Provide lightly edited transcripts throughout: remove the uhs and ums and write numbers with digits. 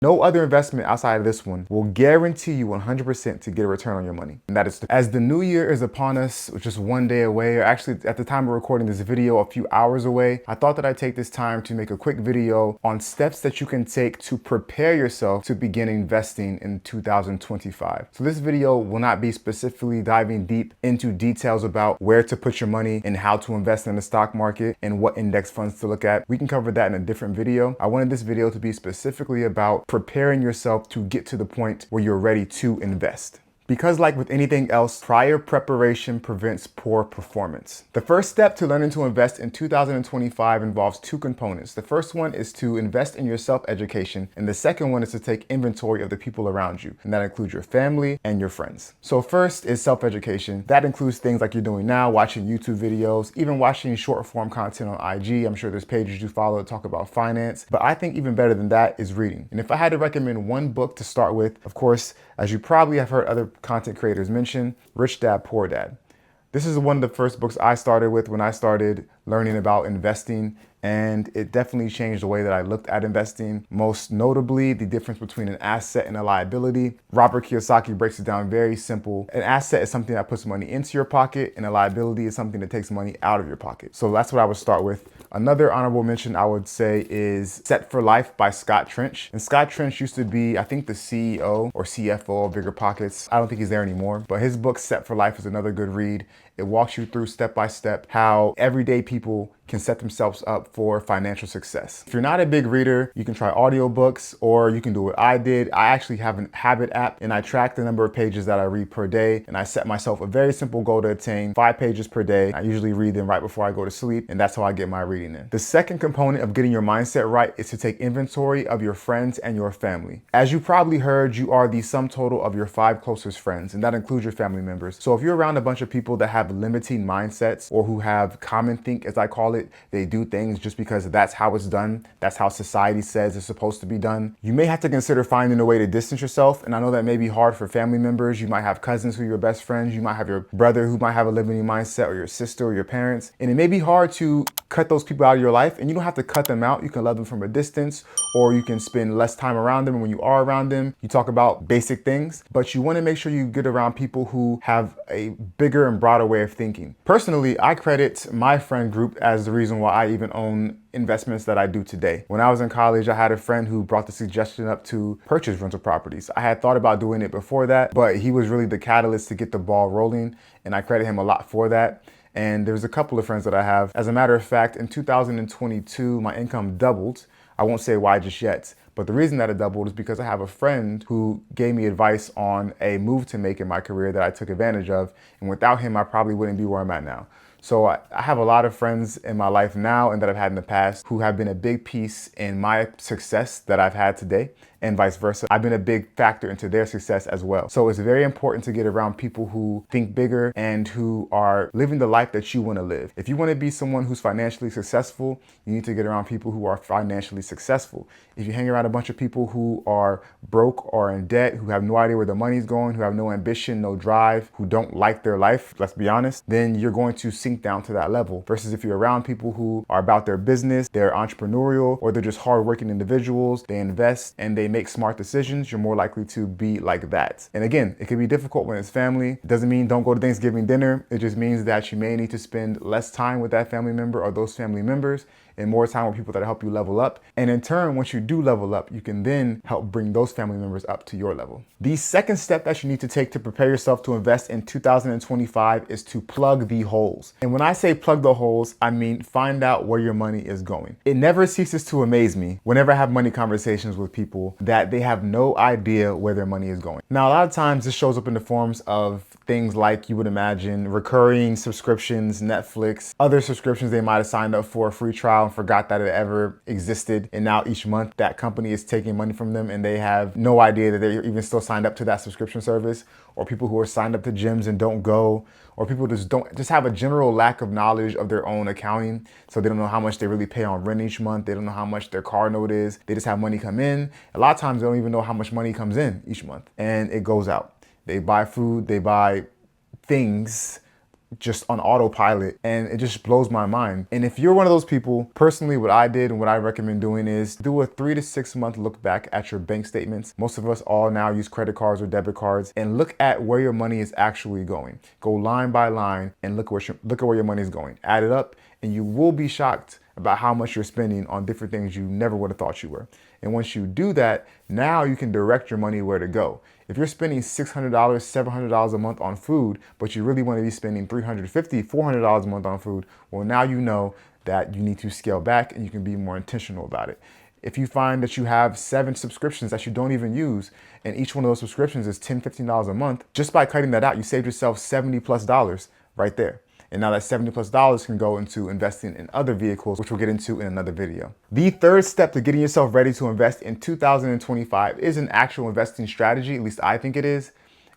No other investment outside of this one will guarantee you 100% to get a return on your money. And that is, as the new year is upon us, which is one day away, or actually at the time of recording this video, a few hours away, I thought that I'd take this time to make a quick video on steps that you can take to prepare yourself to begin investing in 2025. So this video will not be specifically diving deep into details about where to put your money and how to invest in the stock market and what index funds to look at. We can cover that in a different video. I wanted this video to be specifically about preparing yourself to get to the point where you're ready to invest. Because like with anything else, prior preparation prevents poor performance. The first step to learning to invest in 2025 involves two components. The first one is to invest in your self-education, and the second one is to take inventory of the people around you, and that includes your family and your friends. So first is self-education. That includes things like you're doing now, watching YouTube videos, even watching short form content on IG. I'm sure there's pages you follow that talk about finance, but I think even better than that is reading. And if I had to recommend one book to start with, of course, as you probably have heard other content creators mention, Rich Dad, Poor Dad. This is one of the first books I started with when I started learning about investing, and it definitely changed the way that I looked at investing. Most notably, the difference between an asset and a liability. Robert Kiyosaki breaks it down very simple. An asset is something that puts money into your pocket, and a liability is something that takes money out of your pocket. So that's what I would start with. Another honorable mention I would say is Set for Life by Scott Trench. And Scott Trench used to be, I think, the CEO or CFO of Bigger Pockets. I don't think he's there anymore, but his book Set for Life is another good read. It walks you through step by step how everyday people can set themselves up for financial success. If you're not a big reader, you can try audiobooks, or you can do what I did. I actually have an Habit app, and I track the number of pages that I read per day. And I set myself a very simple goal to attain 5 pages per day. I usually read them right before I go to sleep, and that's how I get my reading in. The second component of getting your mindset right is to take inventory of your friends and your family. As you probably heard, you are the sum total of your 5 closest friends, and that includes your family members. So if you're around a bunch of people that have limiting mindsets, or who have common think, as I call it, they do things just because that's how it's done, that's how society says it's supposed to be done, you may have to consider finding a way to distance yourself. And I know that may be hard for family members. You might have cousins who are your best friends. You might have your brother who might have a limiting mindset, or your sister or your parents. And it may be hard to cut those people out of your life, and you don't have to cut them out. You can love them from a distance, or you can spend less time around them. And when you are around them, you talk about basic things, but you want to make sure you get around people who have a bigger and broader way of thinking. Personally, I credit my friend group as the reason why I even own investments that I do today. When I was in college, I had a friend who brought the suggestion up to purchase rental properties. I had thought about doing it before that, but he was really the catalyst to get the ball rolling, and I credit him a lot for that. And there's a couple of friends that I have. As a matter of fact, in 2022, my income doubled. I won't say why just yet, but the reason that it doubled is because I have a friend who gave me advice on a move to make in my career that I took advantage of. And without him, I probably wouldn't be where I'm at now. So I have a lot of friends in my life now and that I've had in the past who have been a big piece in my success that I've had today, and vice versa. I've been a big factor into their success as well. So it's very important to get around people who think bigger and who are living the life that you want to live. If you want to be someone who's financially successful, you need to get around people who are financially successful. If you hang around a bunch of people who are broke or in debt, who have no idea where the money's going, who have no ambition, no drive, who don't like their life, let's be honest, then you're going to sink down to that level. Versus if you're around people who are about their business, they're entrepreneurial, or they're just hardworking individuals, they invest and they make smart decisions, you're more likely to be like that. And again, it can be difficult when it's family. It doesn't mean don't go to Thanksgiving dinner. It just means that you may need to spend less time with that family member or those family members, and more time with people that help you level up. And in turn, once you do level up, you can then help bring those family members up to your level. The second step that you need to take to prepare yourself to invest in 2025 is to plug the holes. And when I say plug the holes, I mean find out where your money is going. It never ceases to amaze me whenever I have money conversations with people that they have no idea where their money is going. Now, a lot of times this shows up in the forms of things like, you would imagine, recurring subscriptions, Netflix, other subscriptions they might have signed up for a free trial and forgot that it ever existed. And now each month that company is taking money from them and they have no idea that they're even still signed up to that subscription service. Or people who are signed up to gyms and don't go, or people just have a general lack of knowledge of their own accounting. So they don't know how much they really pay on rent each month. They don't know how much their car note is. They just have money come in. A lot of times they don't even know how much money comes in each month, and it goes out. They buy food, they buy things just on autopilot, and it just blows my mind. And if you're one of those people, personally, what I did and what I recommend doing is do a 3 to 6 month look back at your bank statements. Most of us all now use credit cards or debit cards, and look at where your money is actually going. Go line by line and look at where your money is going. Add it up, and you will be shocked about how much you're spending on different things you never would have thought you were. And once you do that, now you can direct your money where to go. If you're spending $600, $700 a month on food, but you really want to be spending $350, $400 a month on food, well, now you know that you need to scale back and you can be more intentional about it. If you find that you have 7 subscriptions that you don't even use, and each one of those subscriptions is $10, $15 a month, just by cutting that out, you saved yourself $70+ right there. And now that $70+ can go into investing in other vehicles, which we'll get into in another video. The third step to getting yourself ready to invest in 2025 is an actual investing strategy, at least I think it is.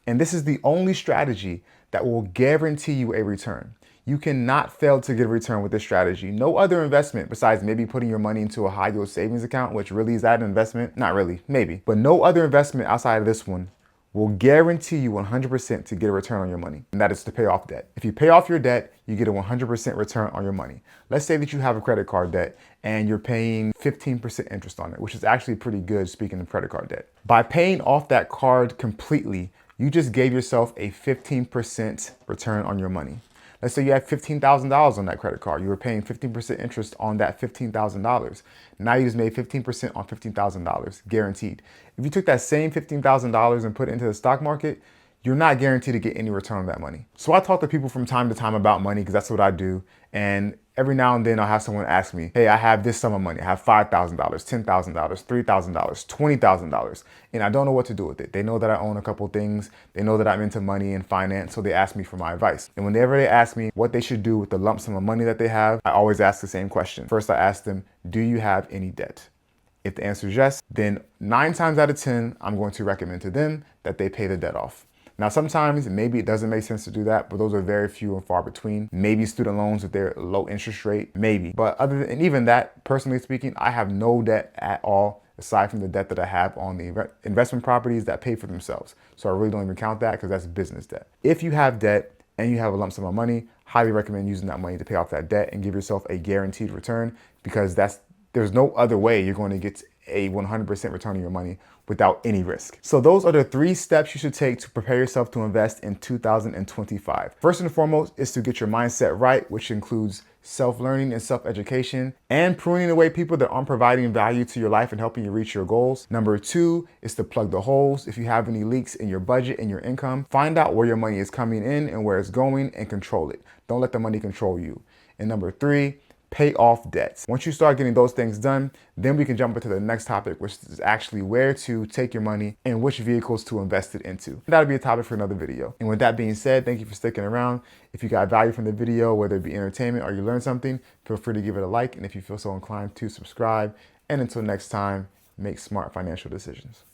And this is the only strategy that will guarantee you a return. You cannot fail to get a return with this strategy. No other investment besides maybe putting your money into a high yield savings account, which really is that an investment? Not really, maybe. But no other investment outside of this one will guarantee you 100% to get a return on your money, and that is to pay off debt. If you pay off your debt, you get a 100% return on your money. Let's say that you have a credit card debt and you're paying 15% interest on it, which is actually pretty good speaking of credit card debt. By paying off that card completely, you just gave yourself a 15% return on your money. Let's say you had $15,000 on that credit card. You were paying 15% interest on that $15,000. Now you just made 15% on $15,000, guaranteed. If you took that same $15,000 and put it into the stock market, you're not guaranteed to get any return on that money. So I talk to people from time to time about money because that's what I do. And every now and then I'll have someone ask me, hey, I have this sum of money. I have $5,000, $10,000, $3,000, $20,000, and I don't know what to do with it. They know that I own a couple things. They know that I'm into money and finance, so they ask me for my advice. And whenever they ask me what they should do with the lump sum of money that they have, I always ask the same question. First, I ask them, do you have any debt? If the answer is yes, then 9 times out of 10, I'm going to recommend to them that they pay the debt off. Now, sometimes maybe it doesn't make sense to do that, but those are very few and far between. Maybe student loans with their low interest rate, maybe. But and even that, personally speaking, I have no debt at all, aside from the debt that I have on the investment properties that pay for themselves. So I really don't even count that because that's business debt. If you have debt and you have a lump sum of money, highly recommend using that money to pay off that debt and give yourself a guaranteed return, because there's no other way you're going to get a 100% return on your money without any risk. So those are the 3 steps you should take to prepare yourself to invest in 2025. First and foremost is to get your mindset right, which includes self-learning and self-education, and pruning away people that aren't providing value to your life and helping you reach your goals. Number 2 is to plug the holes. If you have any leaks in your budget and your income, find out where your money is coming in and where it's going and control it. Don't let the money control you. And number 3, pay off debts. Once you start getting those things done, then we can jump into the next topic, which is actually where to take your money and which vehicles to invest it into. That'll be a topic for another video. And with that being said, thank you for sticking around. If you got value from the video, whether it be entertainment or you learned something, feel free to give it a like. And if you feel so inclined to subscribe. And until next time, make smart financial decisions.